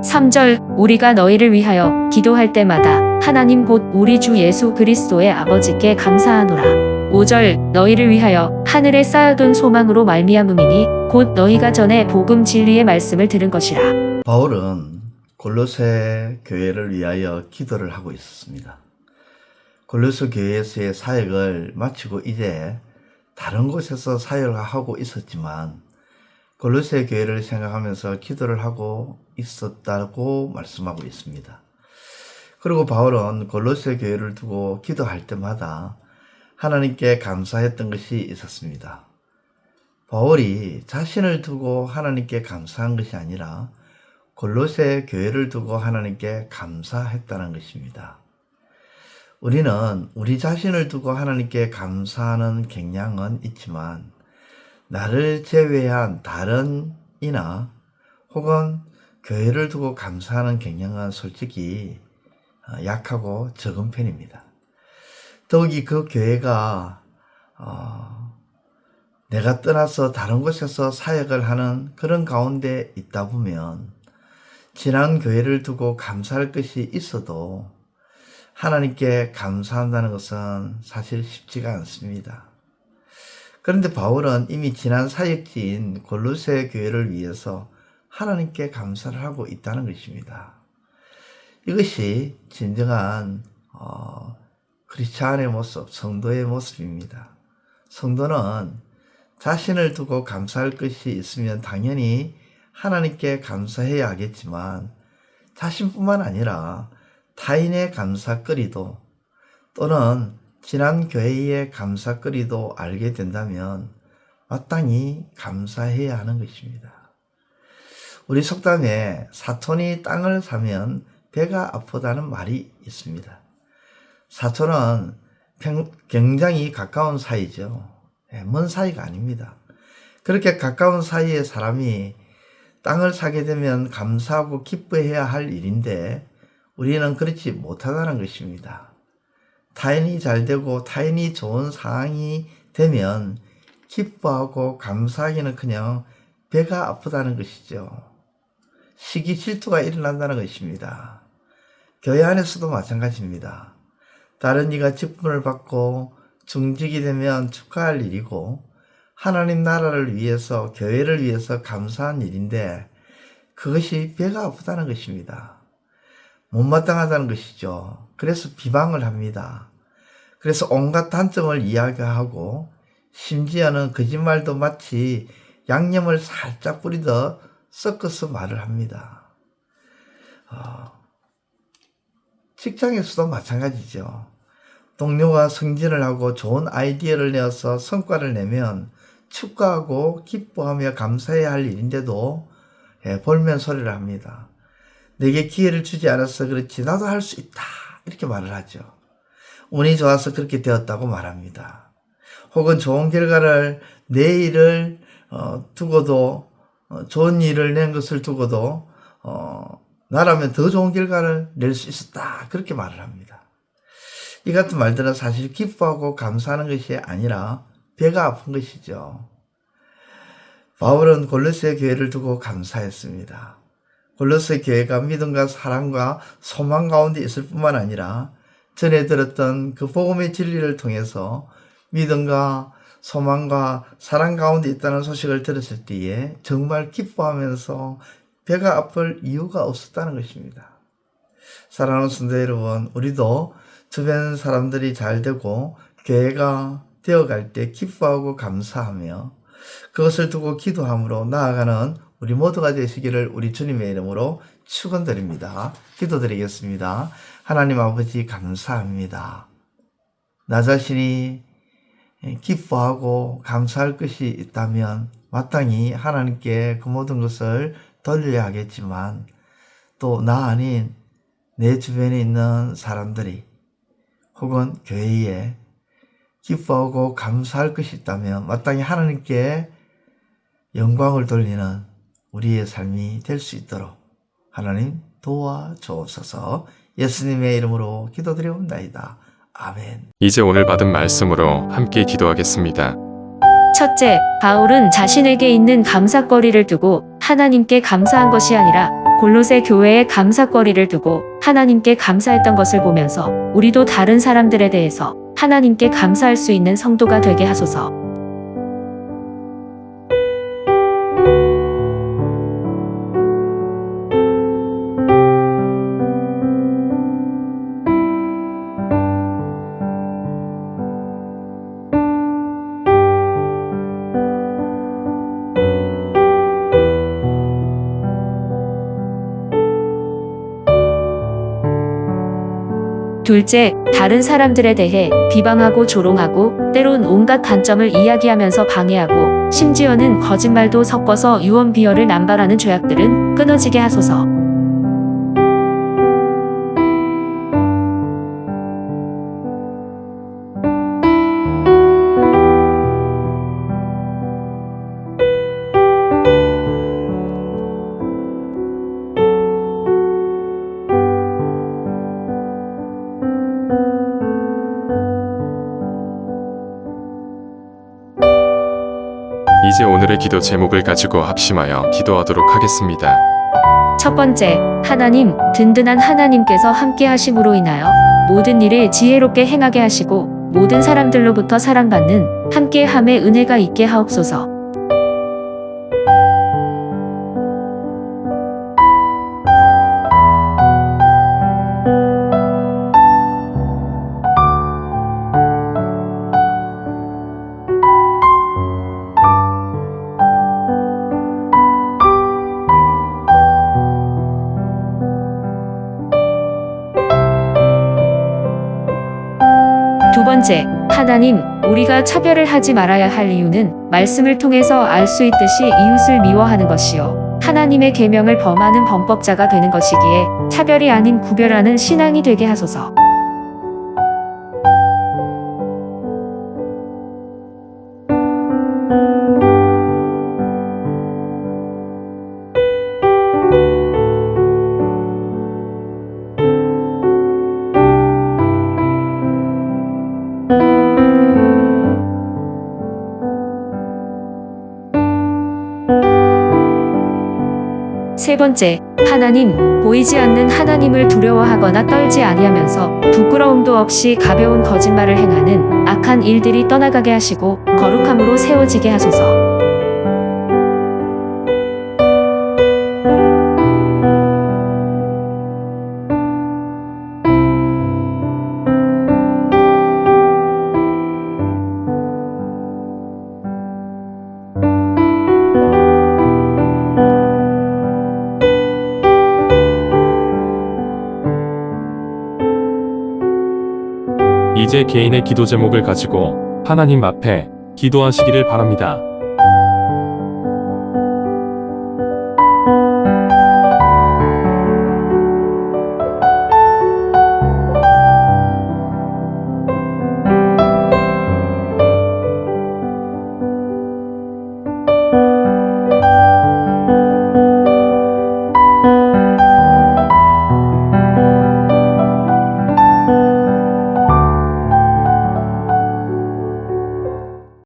3절 우리가 너희를 위하여 기도할 때마다 하나님 곧 우리 주 예수 그리스도의 아버지께 감사하노라. 5절 너희를 위하여 하늘에 쌓아둔 소망으로 말미암음이니 곧 너희가 전에 복음 진리의 말씀을 들은 것이라. 바울은 골로새 교회를 위하여 기도를 하고 있었습니다. 골로새 교회에서의 사역을 마치고 이제 다른 곳에서 사역을 하고 있었지만 골로새 교회를 생각하면서 기도를 하고 있었다고 말씀하고 있습니다. 그리고 바울은 골로새 교회를 두고 기도할 때마다 하나님께 감사했던 것이 있었습니다. 바울이 자신을 두고 하나님께 감사한 것이 아니라 골로새 교회를 두고 하나님께 감사했다는 것입니다. 우리는 우리 자신을 두고 하나님께 감사하는 경향은 있지만 나를 제외한 다른 이나 혹은 교회를 두고 감사하는 경향은 솔직히 약하고 적은 편입니다. 더욱이 그 교회가 내가 떠나서 다른 곳에서 사역을 하는 그런 가운데 있다 보면 지난 교회를 두고 감사할 것이 있어도 하나님께 감사한다는 것은 사실 쉽지가 않습니다. 그런데 바울은 이미 지난 사역지인 골로새 교회를 위해서 하나님께 감사를 하고 있다는 것입니다. 이것이 진정한 크리스찬의 모습, 성도의 모습입니다. 성도는 자신을 두고 감사할 것이 있으면 당연히 하나님께 감사해야 하겠지만 자신뿐만 아니라 타인의 감사거리도 또는 지난 교회의 감사거리도 알게 된다면 마땅히 감사해야 하는 것입니다. 우리 속담에 사촌이 땅을 사면 배가 아프다는 말이 있습니다. 사촌은 굉장히 가까운 사이죠. 먼 사이가 아닙니다. 그렇게 가까운 사이의 사람이 땅을 사게 되면 감사하고 기뻐해야 할 일인데 우리는 그렇지 못하다는 것입니다. 타인이 잘 되고 타인이 좋은 상황이 되면 기뻐하고 감사하기는 그냥 배가 아프다는 것이죠. 시기 질투가 일어난다는 것입니다. 교회 안에서도 마찬가지입니다. 다른 이가 직분을 받고 중직이 되면 축하할 일이고 하나님 나라를 위해서 교회를 위해서 감사한 일인데 그것이 배가 아프다는 것입니다. 못마땅하다는 것이죠. 그래서 비방을 합니다. 그래서 온갖 단점을 이야기하고 심지어는 거짓말도 마치 양념을 살짝 뿌리듯 섞어서 말을 합니다. 직장에서도 마찬가지죠. 동료가 승진을 하고 좋은 아이디어를 내어서 성과를 내면 축하하고 기뻐하며 감사해야 할 일인데도 볼멘 소리를 합니다. 내게 기회를 주지 않아서 그렇지 나도 할 수 있다 이렇게 말을 하죠. 운이 좋아서 그렇게 되었다고 말합니다. 혹은 좋은 결과를 내 일을 두고도 좋은 일을 낸 것을 두고도 나라면 더 좋은 결과를 낼 수 있었다 그렇게 말을 합니다. 이 같은 말들은 사실 기뻐하고 감사하는 것이 아니라 배가 아픈 것이죠. 바울은 골로새 교회를 두고 감사했습니다. 골로새 교회가 믿음과 사랑과 소망 가운데 있을 뿐만 아니라 전에 들었던 그 복음의 진리를 통해서 믿음과 소망과 사랑 가운데 있다는 소식을 들었을 때에 정말 기뻐하면서 배가 아플 이유가 없었다는 것입니다. 사랑하는 성도 여러분, 우리도 주변 사람들이 잘 되고 교회가 되어갈 때 기뻐하고 감사하며 그것을 두고 기도함으로 나아가는 우리 모두가 되시기를 우리 주님의 이름으로 축원드립니다. 기도드리겠습니다. 하나님 아버지 감사합니다. 나 자신이 기뻐하고 감사할 것이 있다면 마땅히 하나님께 그 모든 것을 돌려야 하겠지만 또 나 아닌 내 주변에 있는 사람들이 혹은 교회에 기뻐하고 감사할 것이 있다면 마땅히 하나님께 영광을 돌리는 우리의 삶이 될 수 있도록 하나님 도와주옵소서. 예수님의 이름으로 기도드려옵나이다. 아멘. 이제 오늘 받은 말씀으로 함께 기도하겠습니다. 첫째, 바울은 자신에게 있는 감사거리를 두고 하나님께 감사한 것이 아니라 골로새 교회의 감사거리를 두고 하나님께 감사했던 것을 보면서 우리도 다른 사람들에 대해서 하나님께 감사할 수 있는 성도가 되게 하소서. 둘째, 다른 사람들에 대해 비방하고 조롱하고 때론 온갖 단점을 이야기하면서 방해하고 심지어는 거짓말도 섞어서 유언비어를 남발하는 죄악들은 끊어지게 하소서. 이제 오늘의 기도 제목을 가지고 합심하여 기도하도록 하겠습니다. 첫 번째, 하나님, 든든한 하나님께서 함께 하심으로 인하여 모든 일을 지혜롭게 행하게 하시고 모든 사람들로부터 사랑받는 함께함의 은혜가 있게 하옵소서. 두 번째, 하나님, 우리가 차별을 하지 말아야 할 이유는 말씀을 통해서 알 수 있듯이 이웃을 미워하는 것이요 하나님의 계명을 범하는 범법자가 되는 것이기에 차별이 아닌 구별하는 신앙이 되게 하소서. 세 번째, 하나님, 보이지 않는 하나님을 두려워하거나 떨지 아니하면서 부끄러움도 없이 가벼운 거짓말을 행하는 악한 일들이 떠나가게 하시고 거룩함으로 세워지게 하소서. 이제 개인의 기도 제목을 가지고 하나님 앞에 기도하시기를 바랍니다.